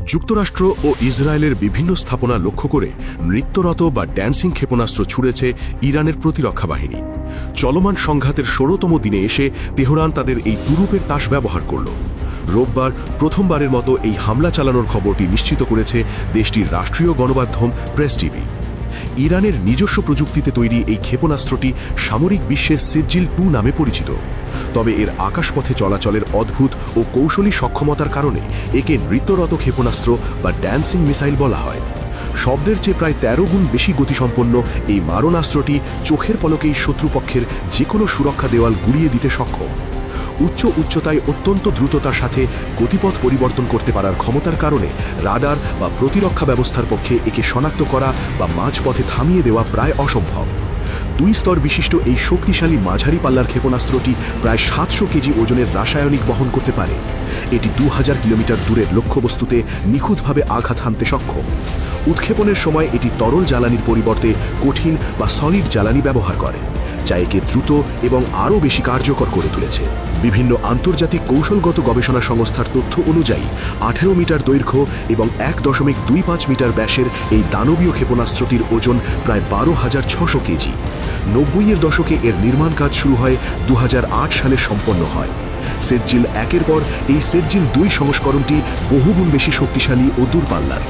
যুক্তরাষ্ট্র ও ইসরায়েলের বিভিন্ন স্থাপনা লক্ষ্য করে নৃত্যরত বা ড্যান্সিং ক্ষেপণাস্ত্র ছুড়েছে ইরানের প্রতিরক্ষা বাহিনী। চলমান সংঘাতের ১৬তম দিনে এসে তেহরান তাদের এই তুরুপের তাস ব্যবহার করল। রোববার প্রথমবারের মতো এই হামলা চালানোর খবরটি নিশ্চিত করেছে দেশটির রাষ্ট্রীয় গণমাধ্যম প্রেস টিভি। ইরানের নিজস্ব প্রযুক্তিতে তৈরি এই ক্ষেপণাস্ত্রটি সামরিক বিশ্বে সেজ্জিল-2 নামে পরিচিত। তবে এর আকাশপথে চলাচলের অদ্ভুত ও কৌশলী সক্ষমতার কারণে একে নৃত্যরত ক্ষেপণাস্ত্র বা ড্যান্সিং মিসাইল বলা হয়। শব্দের চেয়ে প্রায় ১৩ গুণ বেশি গতিসম্পন্ন এই মারণাস্ত্রটি চোখের পলকেই শত্রুপক্ষের যে কোনো সুরক্ষা দেওয়াল গুড়িয়ে দিতে সক্ষম। উচ্চতায় অত্যন্ত দ্রুততার সাথে গতিপথ পরিবর্তন করতে পারার ক্ষমতার কারণে রাডার বা প্রতিরক্ষা ব্যবস্থার পক্ষে একে শনাক্ত করা বা মাঝপথে থামিয়ে দেওয়া প্রায় অসম্ভব। ২ স্তর বিশিষ্ট এই শক্তিশালী মাঝারি পাল্লার ক্ষেপণাস্ত্রটি প্রায় ৭০০ কেজি ওজনের রাসায়নিক বহন করতে পারে। এটি ২০০০ কিলোমিটার দূরের লক্ষ্যবস্তুতে নিখুঁতভাবে আঘাত হানতে সক্ষম। উৎক্ষেপণের সময় এটি তরল জ্বালানির পরিবর্তে কঠিন বা সলিড জ্বালানি ব্যবহার করে, যা একে দ্রুত এবং আরও বেশি কার্যকর করে তুলেছে। বিভিন্ন আন্তর্জাতিক কৌশলগত গবেষণা সংস্থার তথ্য অনুযায়ী ১৮ মিটার দৈর্ঘ্য এবং ১.২৫ মিটার ব্যাসের এই দানবীয় ক্ষেপণাস্ত্রটির ওজন প্রায় ১২,৬০০ কেজি। ৯০-এর দশকে এর নির্মাণ কাজ শুরু হয়, ২০০৮ সালে সম্পন্ন হয়। সেজ্জিল-১-এর পর এই সেজ্জিল-২ সংস্করণটি বহুগুণ বেশি শক্তিশালী ও দূরপাল্লার।